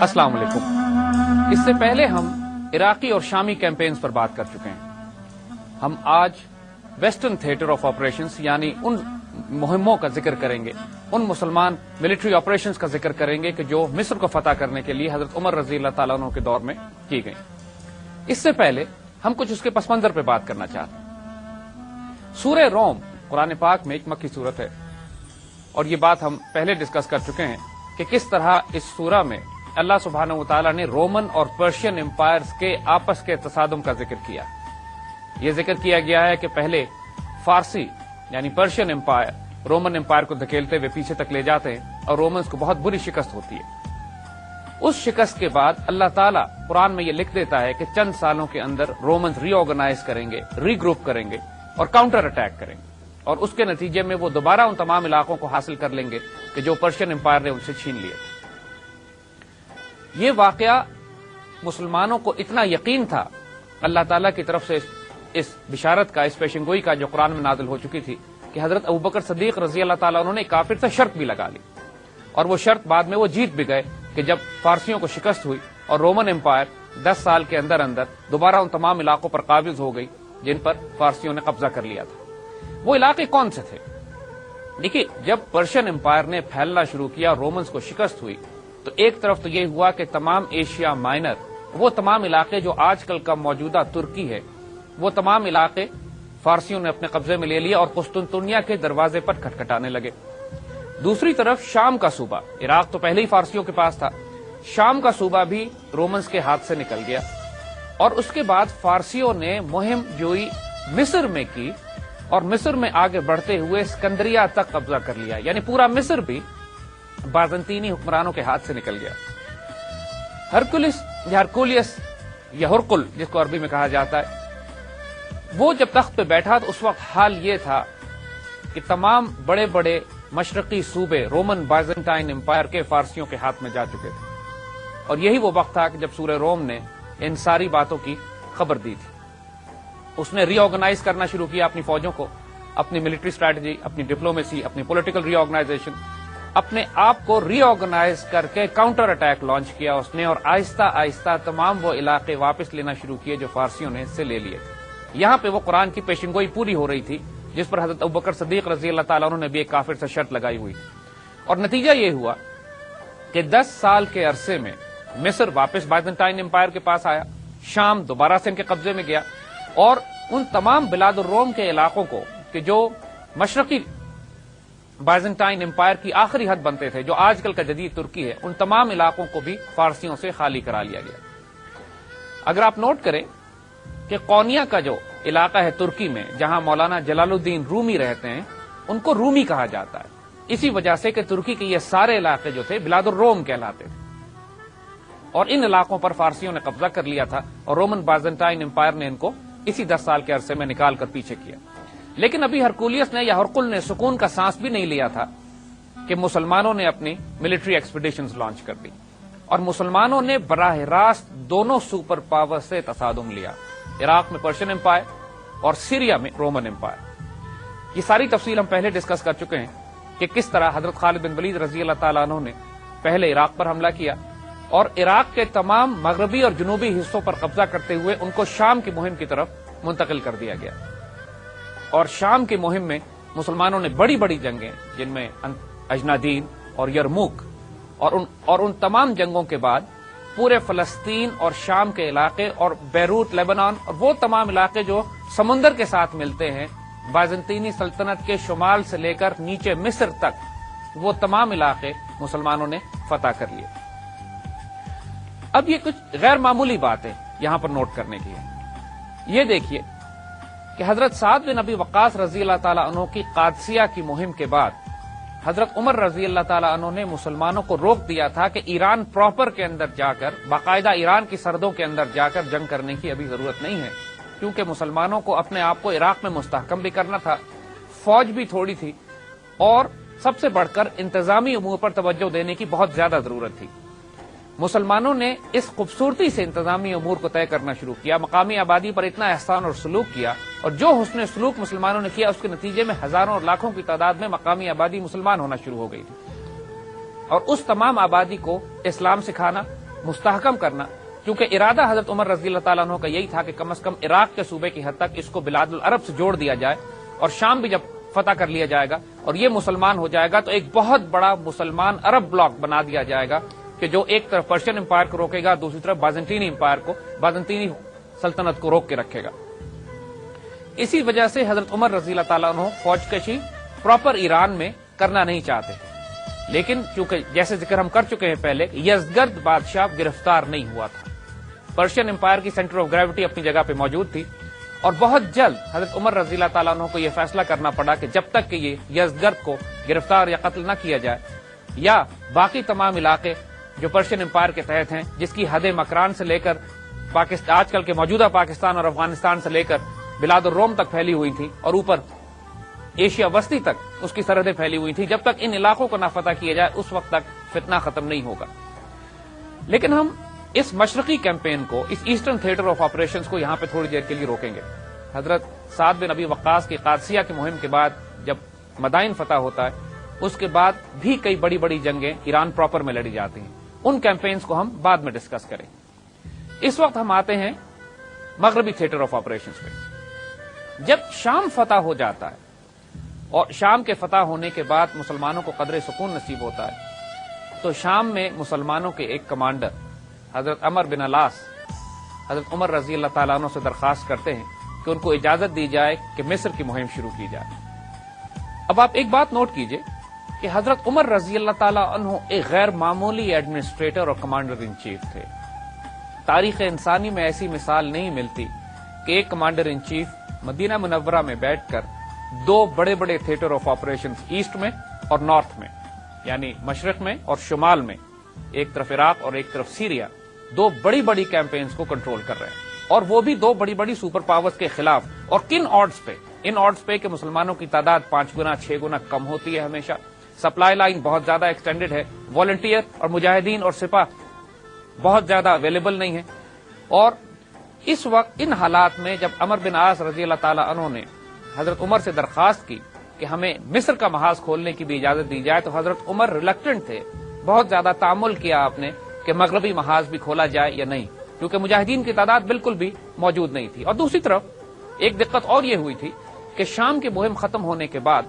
السلام علیکم۔ اس سے پہلے ہم عراقی اور شامی کیمپینز پر بات کر چکے ہیں۔ ہم آج ویسٹرن تھیٹر آف آپریشنز یعنی ان مہموں کا ذکر کریں گے، ان مسلمان ملٹری آپریشنز کا ذکر کریں گے کہ جو مصر کو فتح کرنے کے لیے حضرت عمر رضی اللہ تعالیٰ عنہ کے دور میں کی گئیں۔ اس سے پہلے ہم کچھ اس کے پس منظر پہ بات کرنا چاہتے ہیں۔ سورہ روم قرآن پاک میں ایک مکی سورت ہے، اور یہ بات ہم پہلے ڈسکس کر چکے ہیں کہ کس طرح اس سورہ میں اللہ سبحانہ وتعالیٰ نے رومن اور پرشین امپائرز کے آپس کے تصادم کا ذکر کیا۔ یہ ذکر کیا گیا ہے کہ پہلے فارسی یعنی پرشین امپائر رومن امپائر کو دھکیلتے ہوئے پیچھے تک لے جاتے ہیں اور رومنز کو بہت بری شکست ہوتی ہے۔ اس شکست کے بعد اللہ تعالیٰ قرآن میں یہ لکھ دیتا ہے کہ چند سالوں کے اندر رومنز ری آرگنائز کریں گے، ری گروپ کریں گے اور کاؤنٹر اٹیک کریں گے، اور اس کے نتیجے میں وہ دوبارہ ان تمام علاقوں کو حاصل کر لیں گے کہ جو پرشین امپائر نے ان سے چھین لیے۔ یہ واقعہ مسلمانوں کو اتنا یقین تھا اللہ تعالیٰ کی طرف سے اس بشارت کا، اس پیشنگوئی کا جو قرآن میں نازل ہو چکی تھی کہ حضرت ابوبکر صدیق رضی اللہ تعالیٰ عنہ نے کافر سے شرط بھی لگا لی، اور وہ شرط بعد میں وہ جیت بھی گئے کہ جب فارسیوں کو شکست ہوئی اور رومن امپائر 10 سال کے اندر اندر دوبارہ ان تمام علاقوں پر قابض ہو گئی جن پر فارسیوں نے قبضہ کر لیا تھا۔ وہ علاقے کون سے تھے؟ دیکھیے، جب پرشین امپائر نے پھیلنا شروع کیا، رومنز کو شکست ہوئی، تو ایک طرف تو یہ ہوا کہ تمام ایشیا مائنر، وہ تمام علاقے جو آج کل کا موجودہ ترکی ہے، وہ تمام علاقے فارسیوں نے اپنے قبضے میں لے لیا اور قسطنطنیہ کے دروازے پر کھٹکھٹانے لگے۔ دوسری طرف شام کا صوبہ، عراق تو پہلے ہی فارسیوں کے پاس تھا، شام کا صوبہ بھی رومنز کے ہاتھ سے نکل گیا، اور اس کے بعد فارسیوں نے مہم جوئی مصر میں کی اور مصر میں آگے بڑھتے ہوئے اسکندریہ تک قبضہ کر لیا، یعنی پورا مصر بھی بازنطینی حکمرانوں کے ہاتھ سے نکل گیا۔ ہرکولیس یا ہرقل جس کو عربی میں کہا جاتا ہے، وہ جب تخت پہ بیٹھا تو اس وقت حال یہ تھا کہ تمام بڑے بڑے مشرقی صوبے رومن بائزنٹائن امپائر کے فارسیوں کے ہاتھ میں جا چکے تھے، اور یہی وہ وقت تھا کہ جب سورہ روم نے ان ساری باتوں کی خبر دی تھی۔ اس نے ری آرگنائز کرنا شروع کیا اپنی فوجوں کو، اپنی ملٹری اسٹریٹجی، اپنی ڈپلومیسی، اپنی پولیٹیکل ری آرگنائزیشن، اپنے آپ کو ری آرگنائز کر کے کاؤنٹر اٹیک لانچ کیا اس نے، اور آہستہ آہستہ تمام وہ علاقے واپس لینا شروع کیے جو فارسیوں نے اس سے لے لیے تھے۔ یہاں پہ وہ قرآن کی پیشنگوئی پوری ہو رہی تھی جس پر حضرت ابوبکر صدیق رضی اللہ تعالیٰ عنہ نے بھی ایک کافر سے شرط لگائی ہوئی، اور نتیجہ یہ ہوا کہ 10 سال کے عرصے میں مصر واپس بائزنٹائن امپائر کے پاس آیا، شام دوبارہ سے ان کے قبضے میں گیا، اور ان تمام بلاد الروم کے علاقوں کو کہ جو مشرقی بائزنٹائن امپائر کی آخری حد بنتے تھے، جو آج کل کا جدید ترکی ہے، ان تمام علاقوں کو بھی فارسیوں سے خالی کرا لیا گیا۔ اگر آپ نوٹ کریں کہ قونیہ کا جو علاقہ ہے ترکی میں، جہاں مولانا جلال الدین رومی رہتے ہیں، ان کو رومی کہا جاتا ہے، اسی وجہ سے کہ ترکی کے یہ سارے علاقے جو تھے بلاد الروم کہلاتے تھے، اور ان علاقوں پر فارسیوں نے قبضہ کر لیا تھا، اور رومن بائزنٹائن امپائر نے ان کو اسی 10 سال کے عرصے میں نکال کر پیچھے کیا۔ لیکن ابھی ہرکولیس نے یا ہرقل نے سکون کا سانس بھی نہیں لیا تھا کہ مسلمانوں نے اپنی ملٹری ایکسپیڈیشنز لانچ کر دی، اور مسلمانوں نے براہ راست دونوں سپر پاور سے تصادم لیا، عراق میں پرشین امپائر اور سیریا میں رومن امپائر۔ یہ ساری تفصیل ہم پہلے ڈسکس کر چکے ہیں کہ کس طرح حضرت خالد بن ولید رضی اللہ تعالیٰ عنہ نے پہلے عراق پر حملہ کیا، اور عراق کے تمام مغربی اور جنوبی حصوں پر قبضہ کرتے ہوئے ان کو شام کی مہم کی طرف منتقل کر دیا گیا، اور شام کی مہم میں مسلمانوں نے بڑی بڑی جنگیں، جن میں اجنادین اور یرموک، اور ان تمام جنگوں کے بعد پورے فلسطین اور شام کے علاقے اور بیروت لیبنان اور وہ تمام علاقے جو سمندر کے ساتھ ملتے ہیں، بائزنطینی سلطنت کے شمال سے لے کر نیچے مصر تک، وہ تمام علاقے مسلمانوں نے فتح کر لیے۔ اب یہ کچھ غیر معمولی باتیں یہاں پر نوٹ کرنے کی ہے۔ یہ دیکھیے کہ حضرت سعد بن ابی وقاص رضی اللہ تعالیٰ عنہ کی قادسیہ کی مہم کے بعد حضرت عمر رضی اللہ تعالیٰ عنہ نے مسلمانوں کو روک دیا تھا کہ ایران پراپر کے اندر جا کر، باقاعدہ ایران کی سرحدوں کے اندر جا کر جنگ کرنے کی ابھی ضرورت نہیں ہے، کیونکہ مسلمانوں کو اپنے آپ کو عراق میں مستحکم بھی کرنا تھا، فوج بھی تھوڑی تھی، اور سب سے بڑھ کر انتظامی امور پر توجہ دینے کی بہت زیادہ ضرورت تھی۔ مسلمانوں نے اس خوبصورتی سے انتظامی امور کو طے کرنا شروع کیا، مقامی آبادی پر اتنا احسان اور سلوک کیا، اور جو حسن سلوک مسلمانوں نے کیا اس کے نتیجے میں ہزاروں اور لاکھوں کی تعداد میں مقامی آبادی مسلمان ہونا شروع ہو گئی تھی، اور اس تمام آبادی کو اسلام سکھانا، مستحکم کرنا، کیونکہ ارادہ حضرت عمر رضی اللہ تعالیٰ عنہ کا یہی تھا کہ کم از کم عراق کے صوبے کی حد تک اس کو بلاد العرب سے جوڑ دیا جائے، اور شام بھی جب فتح کر لیا جائے گا اور یہ مسلمان ہو جائے گا تو ایک بہت بڑا مسلمان عرب بلاک بنا دیا جائے گا کہ جو ایک طرف پرشین امپائر کو روکے گا، دوسری طرف بازنطینی امپائر کو، بازنطینی سلطنت کو روک کے رکھے گا۔ اسی وجہ سے حضرت عمر رضی اللہ تعالیٰ عنہ فوج کشی پراپر ایران میں کرنا نہیں چاہتے، لیکن چونکہ جیسے ذکر ہم کر چکے ہیں پہلے، یزدگرد بادشاہ گرفتار نہیں ہوا تھا، پرشین امپائر کی سینٹر آف گریوٹی اپنی جگہ پہ موجود تھی، اور بہت جلد حضرت عمر رضی اللہ تعالیٰ عنہ کو یہ فیصلہ کرنا پڑا کہ جب تک کہ یہ یزدگرد کو گرفتار یا قتل نہ کیا جائے، یا باقی تمام علاقے جو پرشین امپائر کے تحت ہیں، جس کی حد مکران سے لے کر آج کل کے موجودہ پاکستان اور افغانستان سے لے کر بلاد الروم تک پھیلی ہوئی تھی اور اوپر ایشیا وسطی تک اس کی سرحدیں پھیلی ہوئی تھی، جب تک ان علاقوں کو نہ فتح کیا جائے اس وقت تک فتنہ ختم نہیں ہوگا۔ لیکن ہم اس مشرقی کیمپین کو، اس ایسٹرن تھیٹر آف آپریشنز کو یہاں پہ تھوڑی دیر کے لیے روکیں گے۔ حضرت سعد بن ابی وقاص کی قادسیہ کی مہم کے بعد جب مدائن فتح ہوتا ہے، اس کے بعد بھی کئی بڑی بڑی جنگیں ایران پراپر میں لڑی جاتی ہیں، ان کیمپینز کو ہم بعد میں ڈسکس کریں۔ اس وقت ہم آتے ہیں مغربی تھیٹر آف آپریشنز پہ۔ جب شام فتح ہو جاتا ہے اور شام کے فتح ہونے کے بعد مسلمانوں کو قدر سکون نصیب ہوتا ہے، تو شام میں مسلمانوں کے ایک کمانڈر حضرت عمر بن العاص حضرت عمر رضی اللہ تعالیٰ عنہ سے درخواست کرتے ہیں کہ ان کو اجازت دی جائے کہ مصر کی مہم شروع کی جائے۔ اب آپ ایک بات نوٹ کیجئے کہ حضرت عمر رضی اللہ تعالیٰ عنہ ایک غیر معمولی ایڈمنسٹریٹر اور کمانڈر ان چیف تھے۔ تاریخ انسانی میں ایسی مثال نہیں ملتی کہ ایک کمانڈر ان چیف مدینہ منورہ میں بیٹھ کر دو بڑے بڑے تھیٹر آف آپریشنز ایسٹ میں اور نارتھ میں، یعنی مشرق میں اور شمال میں، ایک طرف عراق اور ایک طرف سیریا، دو بڑی بڑی کیمپینز کو کنٹرول کر رہے ہیں، اور وہ بھی دو بڑی بڑی سپر پاورز کے خلاف۔ اور کن آڈز پہ؟ ان آڈز پہ کہ مسلمانوں کی تعداد 5 گنا 6 گنا کم ہوتی ہے ہمیشہ، سپلائی لائن بہت زیادہ ایکسٹینڈڈ ہے، والنٹیئر اور مجاہدین اور سپاہ بہت زیادہ اویلیبل نہیں ہے۔ اور اس وقت ان حالات میں جب عمر بن عاص رضی اللہ تعالیٰ عنہ نے حضرت عمر سے درخواست کی کہ ہمیں مصر کا محاذ کھولنے کی بھی اجازت دی جائے، تو حضرت عمر ریلکٹنٹ تھے، بہت زیادہ تعامل کیا آپ نے کہ مغربی محاذ بھی کھولا جائے یا نہیں، کیونکہ مجاہدین کی تعداد بالکل بھی موجود نہیں تھی۔ اور دوسری طرف ایک دقت اور یہ ہوئی تھی کہ شام کی مہم ختم ہونے کے بعد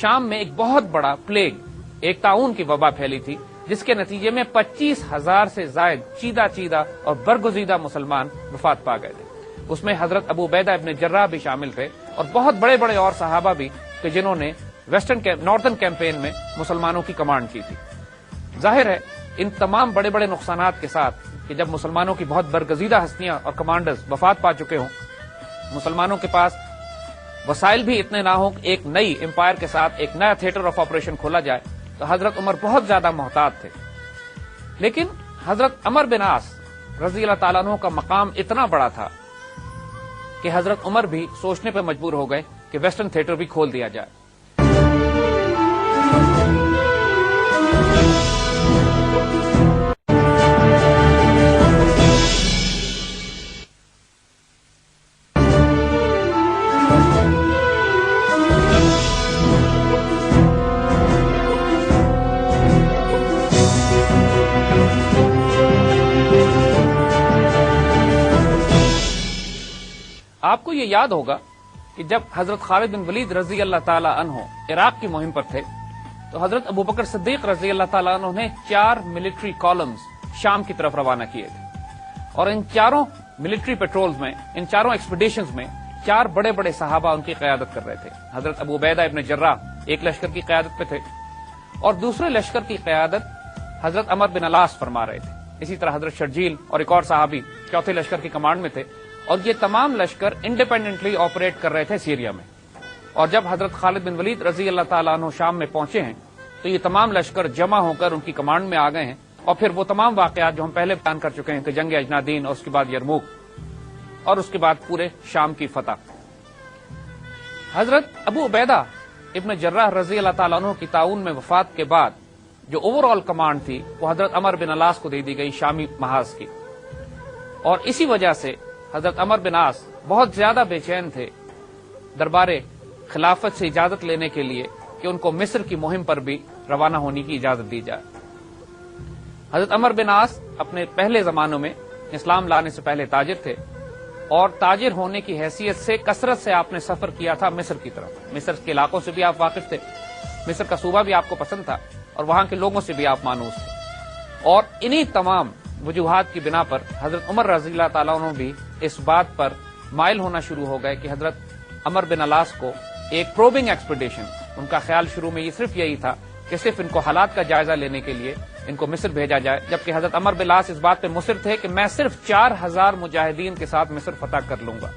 شام میں ایک بہت بڑا پلیگ، ایک طاعون کی وبا پھیلی تھی، جس کے نتیجے میں 25,000 سے زائد چیدہ اور برگزیدہ مسلمان وفات پا گئے تھے۔ اس میں حضرت ابو عبیدہ ابن جراح بھی شامل تھے، اور بہت بڑے بڑے اور صحابہ بھی کہ جنہوں نے نارتھرن کیمپین میں مسلمانوں کی کمانڈ کی تھی۔ ظاہر ہے ان تمام بڑے بڑے نقصانات کے ساتھ کہ جب مسلمانوں کی بہت برگزیدہ ہستیاں اور کمانڈرز وفات پا چکے ہوں، مسلمانوں کے پاس وسائل بھی اتنے نہ ہوں کہ ایک نئی امپائر کے ساتھ ایک نیا تھیٹر آف آپریشن کھولا جائے، تو حضرت عمر بہت زیادہ محتاط تھے۔ لیکن حضرت عمر بن عاص رضی اللہ تعالیٰ عنہ کا مقام اتنا بڑا تھا کہ حضرت عمر بھی سوچنے پہ مجبور ہو گئے کہ ویسٹرن تھیٹر بھی کھول دیا جائے۔ آپ کو یہ یاد ہوگا کہ جب حضرت خالد بن ولید رضی اللہ تعالی عنہ عراق کی مہم پر تھے، تو حضرت ابوبکر صدیق رضی اللہ تعالی عنہ نے 4 ملٹری کالمز شام کی طرف روانہ کیے تھے، اور ان چاروں ملٹری پیٹرولز میں، ان چاروں ایکسپیڈیشنز میں 4 بڑے بڑے صحابہ ان کی قیادت کر رہے تھے۔ حضرت ابو عبیدہ ابن جراح ایک لشکر کی قیادت پہ تھے، اور دوسرے لشکر کی قیادت حضرت عمر بن العاص فرما رہے تھے۔ اسی طرح حضرت شرجیل اور ایک اور صحابی چوتھے لشکر کی کمانڈ میں تھے، اور یہ تمام لشکر انڈیپینڈنٹلی آپریٹ کر رہے تھے سیریا میں۔ اور جب حضرت خالد بن ولید رضی اللہ تعالیٰ عنہ شام میں پہنچے ہیں، تو یہ تمام لشکر جمع ہو کر ان کی کمانڈ میں آ گئے ہیں، اور پھر وہ تمام واقعات جو ہم پہلے بیان کر چکے ہیں کہ جنگ اجنادین اور اس کے بعد یرموک اور اس کے بعد پورے شام کی فتح۔ حضرت ابو عبیدہ ابن جراح رضی اللہ تعالیٰ عنہ کی تعاون میں وفات کے بعد جو اوور آل کمانڈ تھی وہ حضرت عمر بن العاص کو دے دی گئی شامی محاذ کی، اور اسی وجہ سے حضرت عمر بن عاص بہت زیادہ بے چین تھے دربار خلافت سے اجازت لینے کے لیے کہ ان کو مصر کی مہم پر بھی روانہ ہونے کی اجازت دی جائے۔ حضرت عمر بن عاص اپنے پہلے زمانوں میں اسلام لانے سے پہلے تاجر تھے، اور تاجر ہونے کی حیثیت سے کثرت سے آپ نے سفر کیا تھا مصر کی طرف۔ مصر کے علاقوں سے بھی آپ واقف تھے، مصر کا صوبہ بھی آپ کو پسند تھا، اور وہاں کے لوگوں سے بھی آپ مانوس تھے، اور انہی تمام وجوہات کی بنا پر حضرت عمر رضی اللہ تعالیٰ عنہ بھی اس بات پر مائل ہونا شروع ہو گئے کہ حضرت عمر بن العاص کو ایک پروبنگ ایکسپیڈیشن، ان کا خیال شروع میں یہ صرف یہی تھا کہ صرف ان کو حالات کا جائزہ لینے کے لیے ان کو مصر بھیجا جائے، جبکہ حضرت عمر بن العاص اس بات پہ مصر تھے کہ میں صرف 4000 مجاہدین کے ساتھ مصر فتح کر لوں گا۔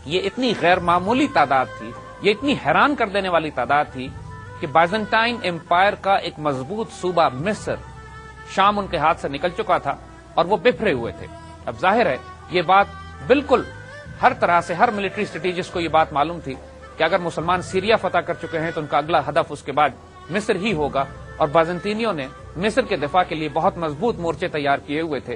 یہ اتنی غیر معمولی تعداد تھی، یہ اتنی حیران کر دینے والی تعداد تھی کہ بائزنٹائن امپائر کا ایک مضبوط صوبہ مصر، شام ان کے ہاتھ سے نکل چکا تھا اور وہ بکھرے ہوئے تھے۔ اب ظاہر ہے یہ بات بالکل ہر طرح سے ہر ملٹری اسٹریٹجسٹ کو یہ بات معلوم تھی کہ اگر مسلمان سیریا فتح کر چکے ہیں تو ان کا اگلا ہدف اس کے بعد مصر ہی ہوگا، اور بازنطینیوں نے مصر کے دفاع کے لیے بہت مضبوط مورچے تیار کیے ہوئے تھے۔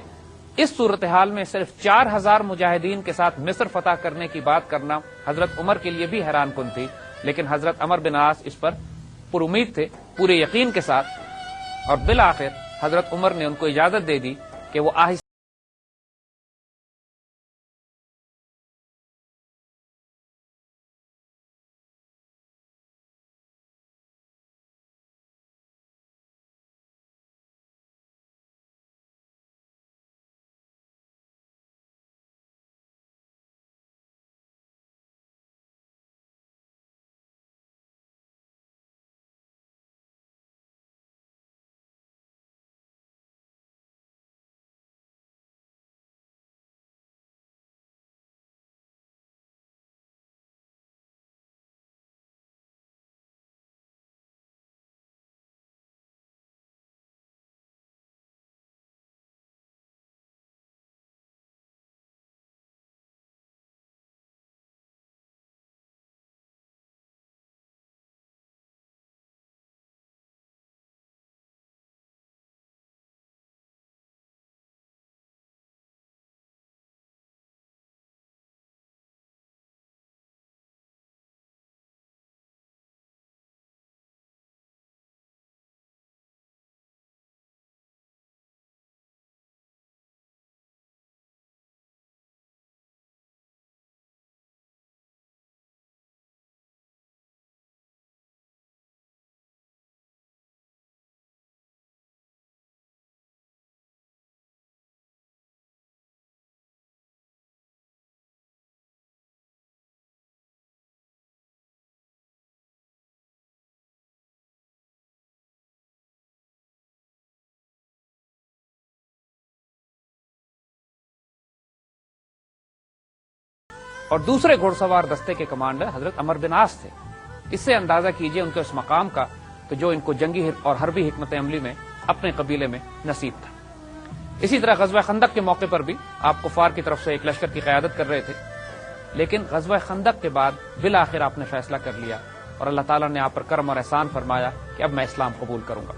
اس صورتحال میں صرف 4000 مجاہدین کے ساتھ مصر فتح کرنے کی بات کرنا حضرت عمر کے لیے بھی حیران کن تھی، لیکن حضرت عمر بن عاص اس پر پر امید تھے، پورے یقین کے ساتھ، اور بالآخر حضرت عمر نے ان کو اجازت دے دی کہ وہ آہستہ اور دوسرے گھوڑ سوار دستے کے کمانڈر حضرت عمر بن عاص تھے۔ اس سے اندازہ کیجئے ان کے اس مقام کا کہ جو ان کو جنگی اور حربی حکمت عملی میں اپنے قبیلے میں نصیب تھا۔ اسی طرح غزوہ خندق کے موقع پر بھی آپ کفار کی طرف سے ایک لشکر کی قیادت کر رہے تھے، لیکن غزوہ خندق کے بعد بالآخر آپ نے فیصلہ کر لیا، اور اللہ تعالیٰ نے آپ پر کرم اور احسان فرمایا کہ اب میں اسلام قبول کروں گا۔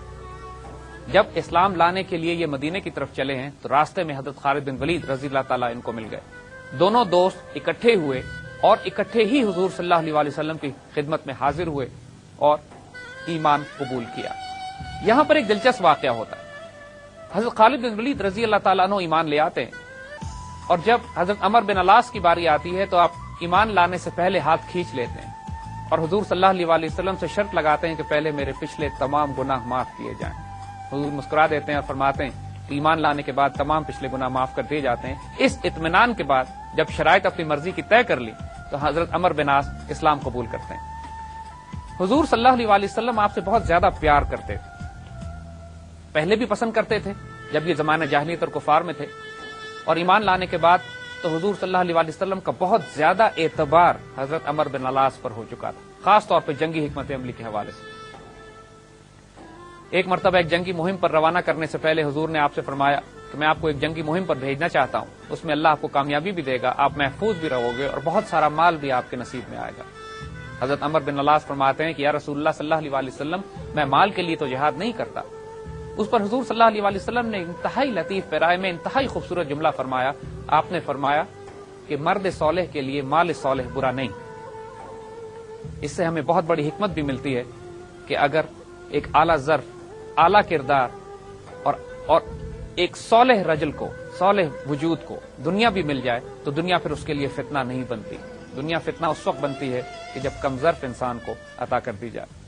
جب اسلام لانے کے لیے یہ مدینے کی طرف چلے ہیں تو راستے میں حضرت خالد بن ولید رضی اللہ تعالیٰ ان کو مل گئے۔ دونوں دوست اکٹھے ہوئے اور اکٹھے ہی حضور صلی اللہ علیہ وسلم کی خدمت میں حاضر ہوئے اور ایمان قبول کیا۔ یہاں پر ایک دلچسپ واقعہ ہوتا ہے۔ حضرت خالد بن ولید رضی اللہ تعالیٰ عنہ ایمان لے آتے ہیں، اور جب حضرت عمر بن العاص کی باری آتی ہے تو آپ ایمان لانے سے پہلے ہاتھ کھینچ لیتے ہیں اور حضور صلی اللہ علیہ وسلم سے شرط لگاتے ہیں کہ پہلے میرے پچھلے تمام گناہ معاف کیے جائیں۔ حضور مسکرا دیتے ہیں اور فرماتے ہیں کہ ایمان لانے کے بعد تمام پچھلے گناہ معاف کر دیے جاتے ہیں۔ اس اطمینان کے بعد جب شرائط اپنی مرضی کی طے کر لی تو حضرت عمر بن عاص اسلام قبول کرتے ہیں۔ حضور صلی اللہ علیہ وسلم آپ سے بہت زیادہ پیار کرتے تھے، پہلے بھی پسند کرتے تھے جب یہ زمانہ جاہلیت اور کفار میں تھے، اور ایمان لانے کے بعد تو حضور صلی اللہ علیہ وسلم کا بہت زیادہ اعتبار حضرت عمر بن العاص پر ہو چکا تھا، خاص طور پہ جنگی حکمت عملی کے حوالے سے۔ ایک مرتبہ ایک جنگی مہم پر روانہ کرنے سے پہلے حضور نے آپ سے فرمایا کہ میں آپ کو ایک جنگی مہم پر بھیجنا چاہتا ہوں، اس میں اللہ آپ کو کامیابی بھی دے گا، آپ محفوظ بھی رہو گے اور بہت سارا مال بھی آپ کے نصیب میں آئے گا۔ حضرت عمر بن العاص فرماتے ہیں کہ یا رسول اللہ صلی اللہ علیہ وسلم، میں مال کے لیے تو جہاد نہیں کرتا۔ اس پر حضور صلی اللہ علیہ وسلم نے انتہائی لطیف پیرائے میں انتہائی خوبصورت جملہ فرمایا۔ آپ نے فرمایا کہ مرد صالح کے لیے مال صالح برا نہیں۔ اس سے ہمیں بہت بڑی حکمت بھی ملتی ہے کہ اگر ایک اعلیٰ ظرف، اعلیٰ کردار اور اور ایک صالح رجل کو، صالح وجود کو دنیا بھی مل جائے تو دنیا پھر اس کے لیے فتنہ نہیں بنتی. دنیا فتنہ اس وقت بنتی ہے کہ جب کم ظرف انسان کو عطا کر دی جائے.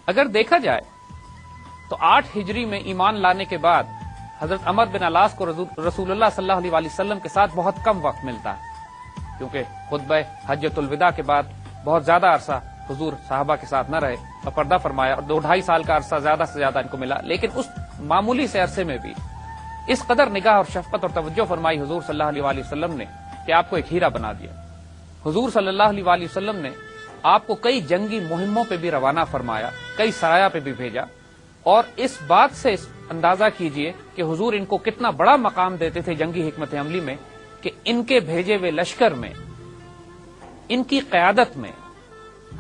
اگر دیکھا جائے تو 8 ہجری میں ایمان لانے کے بعد حضرت عمر بن علاس کو رسول اللہ صلی اللہ علیہ وسلم کے ساتھ بہت کم وقت ملتا ہے، کیونکہ خطبہ حجۃ الوداع کے بعد بہت زیادہ عرصہ حضور صحابہ کے ساتھ نہ رہے اور پردہ فرمایا، اور 2-2.5 سال کا عرصہ زیادہ سے زیادہ ان کو ملا. لیکن اس معمولی سے عرصے میں بھی اس قدر نگاہ اور شفقت اور توجہ فرمائی حضور صلی اللہ علیہ وسلم نے کہ آپ کو ایک ہیرا بنا دیا. حضور صلی اللہ علیہ وسلم نے آپ کو کئی جنگی مہموں پہ بھی روانہ فرمایا، کئی سرایہ پہ بھی بھیجا، اور اس بات سے اندازہ کیجئے کہ حضور ان کو کتنا بڑا مقام دیتے تھے جنگی حکمت عملی میں کہ ان کے بھیجے ہوئے لشکر میں، ان کی قیادت میں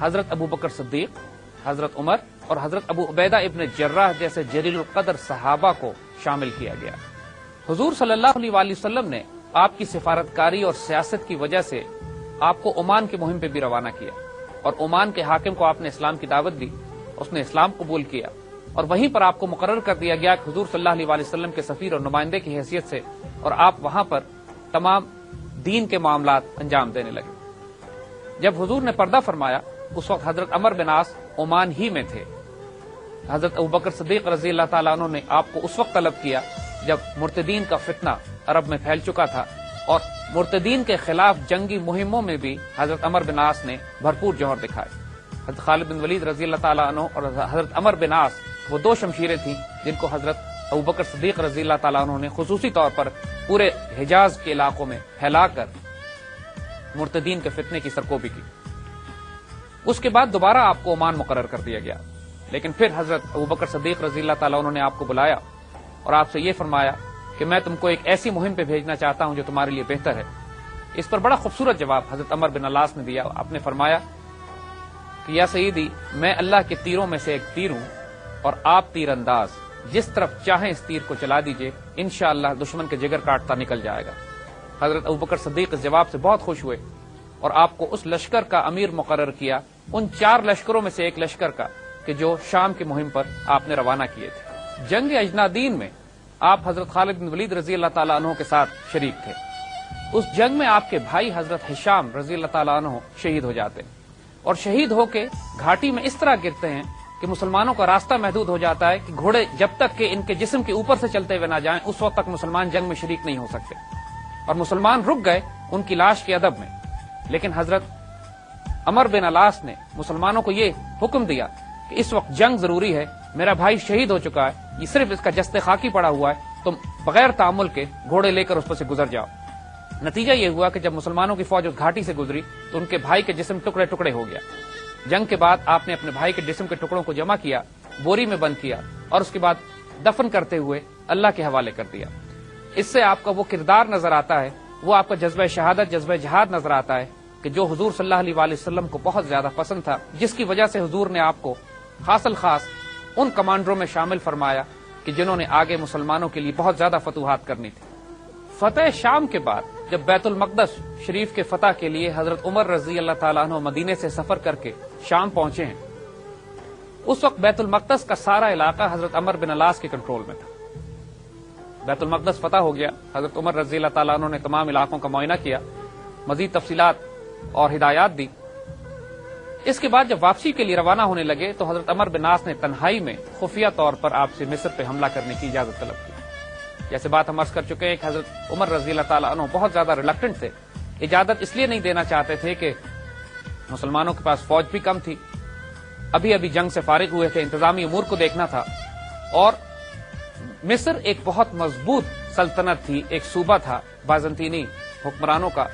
حضرت ابو بکر صدیق، حضرت عمر اور حضرت ابو عبیدہ ابن جراح جیسے جلیل القدر صحابہ کو شامل کیا گیا. حضور صلی اللہ علیہ وسلم نے آپ کی سفارتکاری اور سیاست کی وجہ سے آپ کو عمان کی مہم پہ بھی روانہ کیا، اور عمان کے حاکم کو آپ نے اسلام کی دعوت دی، اس نے اسلام قبول کیا، اور وہیں پر آپ کو مقرر کر دیا گیا کہ حضور صلی اللہ علیہ وسلم کے سفیر اور نمائندے کی حیثیت سے، اور آپ وہاں پر تمام دین کے معاملات انجام دینے لگے. جب حضور نے پردہ فرمایا اس وقت حضرت عمر بن عاص عمان ہی میں تھے. حضرت ابوبکر صدیق رضی اللہ تعالیٰ عنہ نے آپ کو اس وقت طلب کیا جب مرتدین کا فتنہ عرب میں پھیل چکا تھا، اور مرتدین کے خلاف جنگی مہموں میں بھی حضرت عمر بن عاص نے بھرپور جوہر دکھائے. حضرت خالد بن ولید رضی اللہ تعالیٰ عنہ اور حضرت عمر بن عاص وہ 2 شمشیریں تھیں جن کو حضرت ابوبکر صدیق رضی اللہ تعالیٰ عنہ نے خصوصی طور پر پورے حجاز کے علاقوں میں پھیلا کر مرتدین کے فتنے کی سرکوبی کی. اس کے بعد دوبارہ آپ کو عمان مقرر کر دیا گیا، لیکن پھر حضرت ابوبکر صدیق رضی اللہ تعالیٰ عنہ نے آپ کو بلایا اور آپ سے یہ فرمایا کہ میں تم کو ایک ایسی مہم پہ بھیجنا چاہتا ہوں جو تمہارے لیے بہتر ہے. اس پر بڑا خوبصورت جواب حضرت عمر بن علاس نے دیا. آپ نے فرمایا کہ یا سیدی، میں اللہ کے تیروں میں سے ایک تیر ہوں اور آپ تیر انداز، جس طرف چاہیں اس تیر کو چلا دیجئے، انشاءاللہ دشمن کے جگر کاٹتا نکل جائے گا. حضرت ابوبکر صدیق اس جواب سے بہت خوش ہوئے اور آپ کو اس لشکر کا امیر مقرر کیا، ان 4 لشکروں میں سے ایک لشکر کا کہ جو شام کی مہم پر آپ نے روانہ کیے تھے. جنگ اجنادین میں آپ حضرت خالد بن ولید رضی اللہ تعالیٰ عنہ کے ساتھ شریک تھے. اس جنگ میں آپ کے بھائی حضرت ہشام رضی اللہ تعالیٰ عنہ شہید ہو جاتے ہیں، اور شہید ہو کے گھاٹی میں اس طرح گرتے ہیں کہ مسلمانوں کا راستہ محدود ہو جاتا ہے کہ گھوڑے جب تک کہ ان کے جسم کے اوپر سے چلتے ہوئے نہ جائیں اس وقت تک مسلمان جنگ میں شریک نہیں ہو سکتے، اور مسلمان رک گئے ان کی لاش کے ادب میں. لیکن حضرت عمر بن علاس نے مسلمانوں کو یہ حکم دیا کہ اس وقت جنگ ضروری ہے، میرا بھائی شہید ہو چکا ہے، یہ صرف اس کا جسد خاکی پڑا ہوا ہے، تم بغیر تعامل کے گھوڑے لے کر اس پر سے گزر جاؤ. نتیجہ یہ ہوا کہ جب مسلمانوں کی فوج اس گھاٹی سے گزری تو ان کے بھائی کے جسم ٹکڑے ٹکڑے ہو گیا. جنگ کے بعد آپ نے اپنے بھائی کے جسم کے ٹکڑوں کو جمع کیا، بوری میں بند کیا، اور اس کے بعد دفن کرتے ہوئے اللہ کے حوالے کر دیا. اس سے آپ کا وہ کردار نظر آتا ہے، وہ آپ کا جذبہ شہادت، جذبہ جہاد نظر آتا ہے کہ جو حضور صلی اللہ علیہ وسلم کو بہت زیادہ پسند تھا، جس کی وجہ سے حضور نے آپ کو خاص الخاص ان کمانڈروں میں شامل فرمایا کہ جنہوں نے آگے مسلمانوں کے لیے بہت زیادہ فتوحات کرنی تھی. فتح شام کے بعد جب بیت المقدس شریف کے فتح کے لیے حضرت عمر رضی اللہ تعالیٰ عنہ مدینے سے سفر کر کے شام پہنچے ہیں، اس وقت بیت المقدس کا سارا علاقہ حضرت عمر بن علاس کے کنٹرول میں تھا. بیت المقدس فتح ہو گیا، حضرت عمر رضی اللہ تعالیٰ عنہ نے تمام علاقوں کا معائنہ کیا، مزید تفصیلات اور ہدایات دی. اس کے بعد جب واپسی کے لیے روانہ ہونے لگے تو حضرت عمر بن عاص نے تنہائی میں خفیہ طور پر آپ سے مصر پہ حملہ کرنے کی اجازت طلب کی. جیسے بات ہم عرض کر چکے ہیں کہ حضرت عمر رضی اللہ تعالیٰ عنہ بہت زیادہ ریلکٹنٹ تھے، اجازت اس لیے نہیں دینا چاہتے تھے کہ مسلمانوں کے پاس فوج بھی کم تھی، ابھی ابھی جنگ سے فارغ ہوئے تھے، انتظامی امور کو دیکھنا تھا، اور مصر ایک بہت مضبوط سلطنت تھی، ایک صوبہ تھا بازنطینی حکمرانوں کا،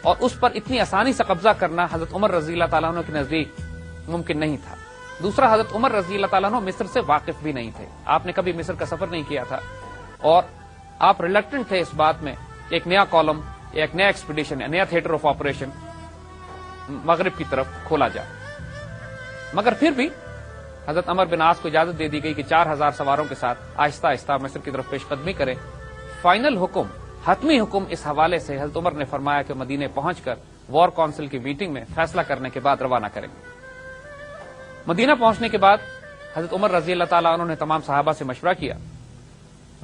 اور اس پر اتنی آسانی سے قبضہ کرنا حضرت عمر رضی اللہ تعالیٰ عنہ کے نزدیک ممکن نہیں تھا. دوسرا حضرت عمر رضی اللہ تعالیٰ عنہ مصر سے واقف بھی نہیں تھے، آپ نے کبھی مصر کا سفر نہیں کیا تھا، اور آپ ریلکٹنٹ تھے اس بات میں کہ ایک نیا کالم، ایک نیا ایکسپیڈیشن، نیا تھیٹر آف آپریشن مغرب کی طرف کھولا جائے۔ مگر پھر بھی حضرت عمر بن عاص کو اجازت دے دی گئی کہ 4000 سواروں کے ساتھ آہستہ آہستہ مصر کی طرف پیش قدمی کریں۔ فائنل حکم، حتمی حکم اس حوالے سے حضرت عمر نے فرمایا کہ مدینے پہنچ کر وار کونسل کی میٹنگ میں فیصلہ کرنے کے بعد روانہ کریں گے۔ مدینہ پہنچنے کے بعد حضرت عمر رضی اللہ تعالیٰ عنہ نے تمام صحابہ سے مشورہ کیا۔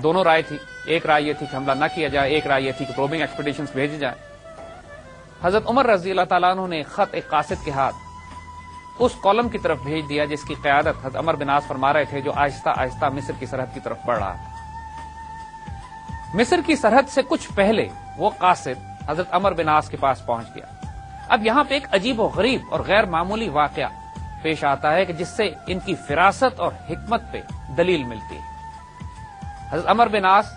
دونوں رائے تھی، ایک رائے یہ تھی کہ حملہ نہ کیا جائے، ایک رائے یہ تھی کہ پروبنگ ایکسپیڈیشنز بھیجے جائیں۔ حضرت عمر رضی اللہ تعالیٰ عنہ نے ایک خط ایک قاصد کے ہاتھ اس کالم کی طرف بھیج دیا جس کی قیادت حضرت عمر بن عاص فرما رہے تھے، جو آہستہ آہستہ مصر کی سرحد کی طرف بڑھ رہا تھا۔ مصر کی سرحد سے کچھ پہلے وہ قاصد حضرت عمر بن عاص کے پاس پہنچ گیا۔ اب یہاں پہ ایک عجیب و غریب اور غیر معمولی واقعہ پیش آتا ہے کہ جس سے ان کی فراست اور حکمت پہ دلیل ملتی ہے۔ حضرت عمر بن عاص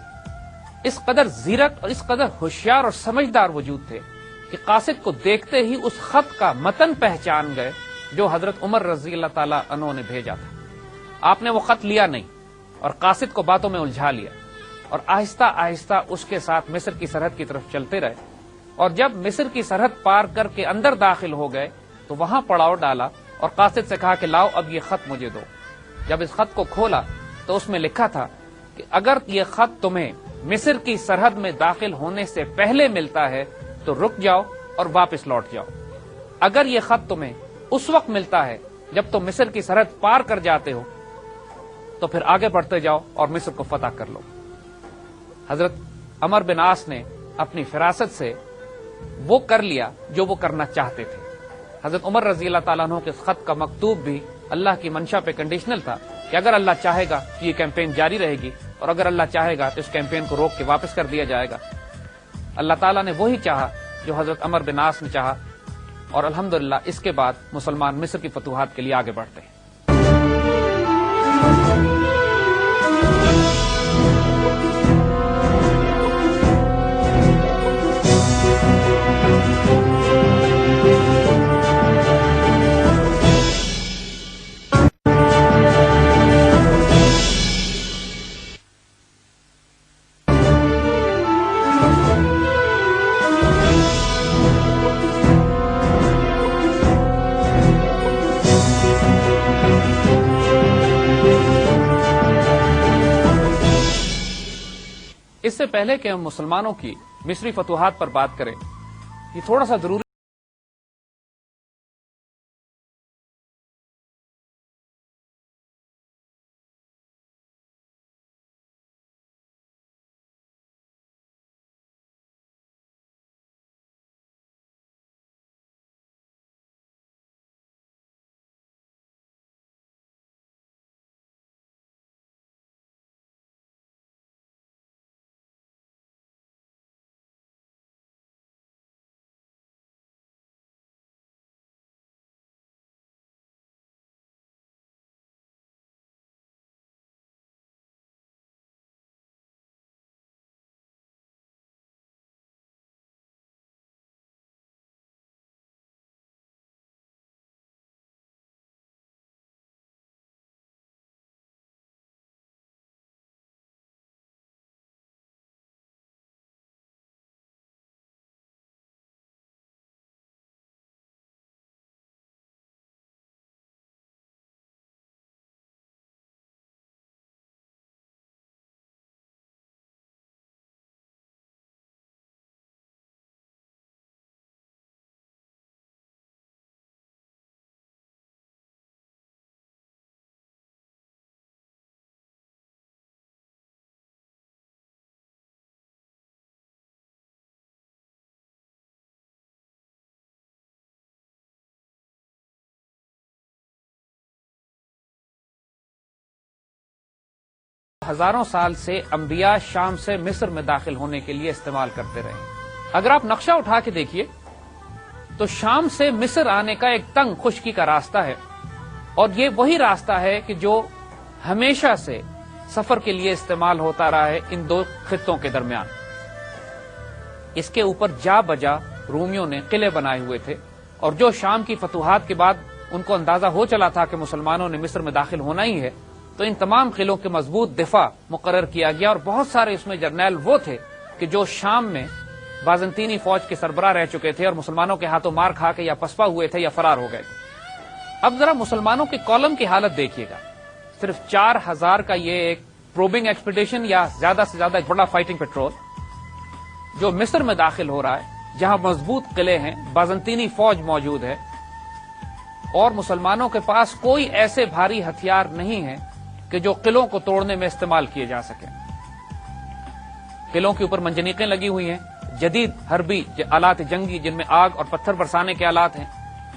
اس قدر زیرک اور اس قدر ہوشیار اور سمجھدار وجود تھے کہ قاصد کو دیکھتے ہی اس خط کا متن پہچان گئے جو حضرت عمر رضی اللہ تعالی عنہ نے بھیجا تھا۔ آپ نے وہ خط لیا نہیں اور قاصد کو باتوں میں الجھا لیا اور آہستہ آہستہ اس کے ساتھ مصر کی سرحد کی طرف چلتے رہے، اور جب مصر کی سرحد پار کر کے اندر داخل ہو گئے تو وہاں پڑاؤ ڈالا اور قاصد سے کہا کہ لاؤ اب یہ خط مجھے دو۔ جب اس خط کو کھولا تو اس میں لکھا تھا کہ اگر یہ خط تمہیں مصر کی سرحد میں داخل ہونے سے پہلے ملتا ہے تو رک جاؤ اور واپس لوٹ جاؤ، اگر یہ خط تمہیں اس وقت ملتا ہے جب تم مصر کی سرحد پار کر جاتے ہو تو پھر آگے بڑھتے جاؤ اور مصر کو فتح کر لو۔ حضرت عمر بن عاص نے اپنی فراست سے وہ کر لیا جو وہ کرنا چاہتے تھے۔ حضرت عمر رضی اللہ تعالیٰ عنہ کے خط کا مکتوب بھی اللہ کی منشا پہ کنڈیشنل تھا کہ اگر اللہ چاہے گا تو یہ کیمپین جاری رہے گی، اور اگر اللہ چاہے گا تو اس کیمپین کو روک کے واپس کر دیا جائے گا۔ اللہ تعالیٰ نے وہی چاہا جو حضرت عمر بن عاص نے چاہا، اور الحمدللہ اس کے بعد مسلمان مصر کی فتوحات کے لیے آگے بڑھتے ہیں۔ اس سے پہلے کہ ہم مسلمانوں کی مصری فتوحات پر بات کریں، یہ تھوڑا سا ضروری ہزاروں سال سے انبیاء شام سے مصر میں داخل ہونے کے لیے استعمال کرتے رہے۔ اگر آپ نقشہ اٹھا کے دیکھیے تو شام سے مصر آنے کا ایک تنگ خشکی کا راستہ ہے، اور یہ وہی راستہ ہے کہ جو ہمیشہ سے سفر کے لیے استعمال ہوتا رہا ہے ان دو خطوں کے درمیان۔ اس کے اوپر جا بجا رومیوں نے قلعے بنائے ہوئے تھے، اور جو شام کی فتوحات کے بعد ان کو اندازہ ہو چلا تھا کہ مسلمانوں نے مصر میں داخل ہونا ہی ہے، تو ان تمام قلعوں کے مضبوط دفاع مقرر کیا گیا، اور بہت سارے اس میں جرنیل وہ تھے کہ جو شام میں بازنطینی فوج کے سربراہ رہ چکے تھے اور مسلمانوں کے ہاتھوں مار کھا کے یا پسپا ہوئے تھے یا فرار ہو گئے تھے۔ اب ذرا مسلمانوں کے کالم کی حالت دیکھیے گا، صرف 4000 کا یہ ایک پروبنگ ایکسپیڈیشن یا زیادہ سے زیادہ ایک بڑا فائٹنگ پیٹرول جو مصر میں داخل ہو رہا ہے، جہاں مضبوط قلعے ہیں، بازنطینی فوج موجود ہے، اور مسلمانوں کے پاس کوئی ایسے بھاری ہتھیار نہیں ہیں کہ جو قلعوں کو توڑنے میں استعمال کیے جا سکیں۔ قلعوں کے اوپر منجنیقیں لگی ہوئی ہیں، جدید حربی آلات جنگی جن میں آگ اور پتھر برسانے کے آلات ہیں،